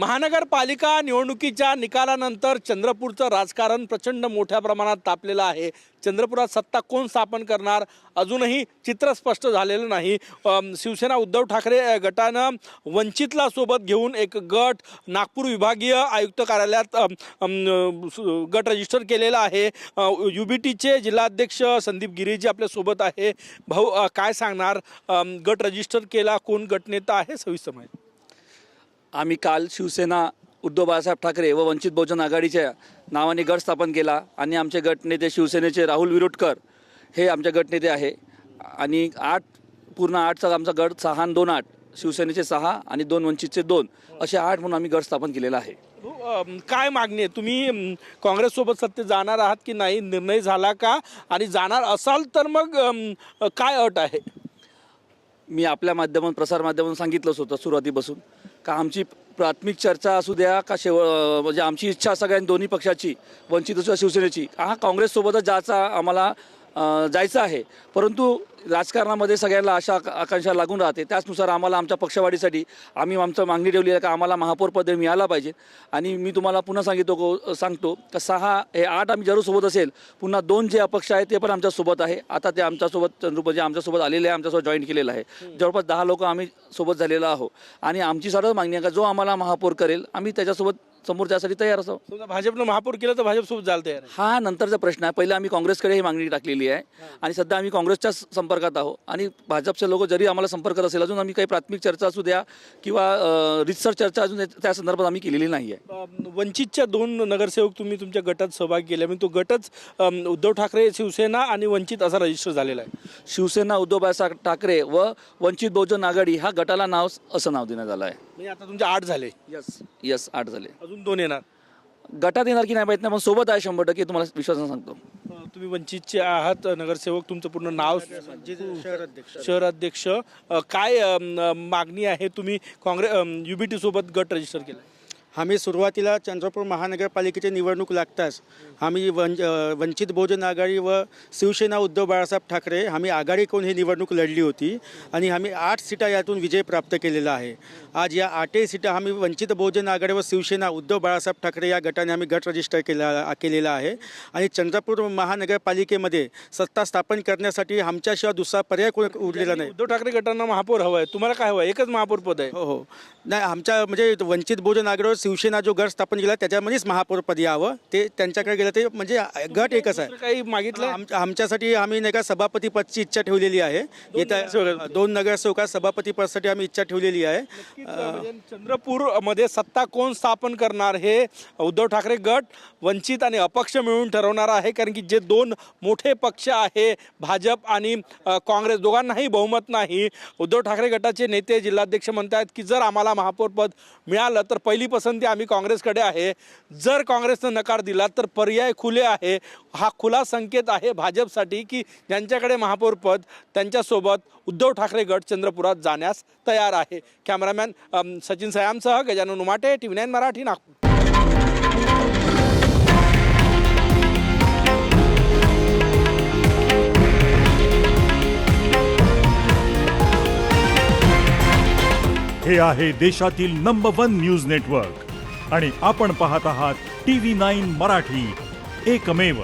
महानगरपालिका निवडणुकीच्या निकालानंतर चंद्रपूरचं राजकारण प्रचंड मोठ्या प्रमाणात तापलेलं आहे। चंद्रपुरात सत्ता कोण स्थापन करणार अजूनही चित्र स्पष्ट झालेलं नाही। शिवसेना उद्धव ठाकरे गटानं वंचितला सोबत घेऊन एक गट नागपूर विभागीय आयुक्त कार्यालयात गट रजिस्टर केलेला आहे। UBTचे जिल्हाध्यक्ष संदीप गिरीजी आपल्या सोबत आहे। भाऊ काय सांगणार, गट रजिस्टर केला, कोण गटनेता आहे, सविस्तर माहिती। आम्ही काल शिवसेना उद्धव बाळासाहेब ठाकरे व वंचित बहुजन आघाडीच्या नावाने गट स्थापन केला आणि आमचे गटनेते शिवसेनेचे राहुल विरोटकर हे आमचे गटनेते आहे। आणि पूर्ण 8चा आमचा गट 6 आणि 2 8 शिवसेनेचे 6 आणि 2 वंचितचे 2 असे 8 म्हणून आम्ही गट स्थापन केलेला आहे। काय मागणी आहे? तुम्ही काँग्रेससोबत सत्तेत जाणार आहात की नाही, निर्णय झाला का? आणि जाणार असाल तर मग काय अट आहे? मी आपल्या माध्यमातून प्रसार माध्यमातून सांगितलंच होतं सुरुवातीपासून का आमची प्राथमिक चर्चा असू द्या का म्हणजे आमची इच्छा सगळ्यांनी दोन्ही पक्षाची वंचित असू शिवसेनेची हा काँग्रेससोबतच जायचा आम्हाला जायचं आहे। परंतु राजकारणामध्ये सगळ्यांना आशा आकांक्षा लागून राहते, त्याचनुसार आम्हाला आमच्या पक्षवाढीसाठी आम्ही आमचं मागणी ठेवली आहे का आम्हाला महापौर पद मिळालं पाहिजे। आणि मी तुम्हाला पुन्हा सांगतो का 6 हे 8 आम्ही जरूर सोबत असेल, पुन्हा 2 जे अपक्ष आहेत ते पण आमच्यासोबत आहे। आता ते आमच्यासोबत चंद्रपूरचे आमच्यासोबत आलेले आहे, आमच्यासोबत जॉईन केलेलं आहे। जवळपास 10 लोक आम्ही सोबत झालेलो आहोत आणि आमची सर्व मागणी आहे का जो आम्हाला महापौर करेल आम्ही त्याच्यासोबत समोर त्यासाठी तयार असो। समजा भाजपनं महापौर केलं तर भाजपसोबत जायला तयार आहे? हा नंतरचा प्रश्न आहे। पहिले आम्ही काँग्रेसकडे ही मागणी टाकलेली आहे आणि सध्या आम्ही काँग्रेसच्या संपर्कात आहोत आणि भाजपचे लोक जरी आम्हाला संपर्कात असेल अजून आम्ही काही प्राथमिक चर्चा असू द्या किंवा रितसर चर्चा अजून त्या संदर्भात आम्ही केलेली नाही आहे। वंचितच्या 2 नगरसेवक तुम्ही तुमच्या गटात सहभाग केला, म्हणजे तो गटच उद्धव ठाकरे शिवसेना आणि वंचित असा रजिस्टर झालेला आहे। शिवसेना उद्धव बाळासाहेब ठाकरे व वंचित बहुजन आघाडी हा गटाला असं नाव देण्यात आलं आहे। म्हणजे आता तुमचे 8 झाले? यस 8 झाले। अजून 2 येणार? गटात येणार की नाही माहित नाही, पण सोबत आहे 100% तुम्हाला विश्वासाने सांगतो। तुम्ही वंचितचे आहात नगरसेवक, तुमचं पूर्ण नाव? शहराध्यक्ष। काय मागणी आहे? तुम्ही काँग्रेस UBT सोबत गट रजिस्टर केला? आम्ही सुरुवातीला चंद्रपूर महानगरपालिकेची निवडणूक लागताच आम्ही वंचित बहुजन आघाडी व शिवसेना उद्धव बाळासाहेब ठाकरे आम्ही आघाडी करून ही निवडणूक लढली होती आणि आम्ही 8 सीटा यातून विजय प्राप्त केलेला आहे। आज या 8ही सीटा आम्ही वंचित बहुजन आघाडी व शिवसेना उद्धव बाळासाहेब ठाकरे या गटाने आम्ही गट रजिस्टर केलेला आहे आणि चंद्रपूर महानगरपालिकेमध्ये सत्ता स्थापन करण्यासाठी आमच्याशिवाय दुसरा पर्याय उरलेला नाही। उद्धव ठाकरे गटांना महापौर हवा आहे, तुम्हाला काय हवं आहे? एकच महापौर पद आहे? हो नाही, आमच्या म्हणजे वंचित बहुजन आघाडी शिवसेना जो गट स्थापन केला त्याच्यामध्येच महापौर पद यावं, ते त्यांच्याकडे गेलं ते म्हणजे गट एकच आहे। काही मागितलं? आमच्यासाठी आम्ही नाही का सभापती पदची इच्छा ठेवलेली आहे। येत्या 2 नगरसेवकात सभापती पदासाठी आम्ही इच्छा ठेवलेली आहे। चंद्रपूर मध्ये सत्ता कोण स्थापन करणार हे उद्धव ठाकरे गट, वंचित आणि अपक्ष मिळून ठरवणार आहे, कारण की जे 2 मोठे पक्ष आहे भाजप आणि काँग्रेस दोघांनाही बहुमत नाही। उद्धव ठाकरे गटाचे नेते जिल्हाध्यक्ष म्हणतात की जर आम्हाला महापौर पद मिळालं तर पहिली पसंती आम्ही काँग्रेसकडे आहे, जर काँग्रेसनं नकार दिला तर पर्याय खुले आहे। हा खुला संकेत आहे भाजपसाठी की ज्यांच्याकडे महापौर पद त्यांच्यासोबत उद्धव ठाकरे गट चंद्रपुरात जाण्यास तयार आहे। कॅमेरामॅन सचिन सयामसह गजानन उमाटे, TV9 मराठी, नागपूर। हे आहे देशातील नंबर 1 न्यूज नेटवर्क आणि आपण पाहत आहात TV9 मराठी, एकमेव।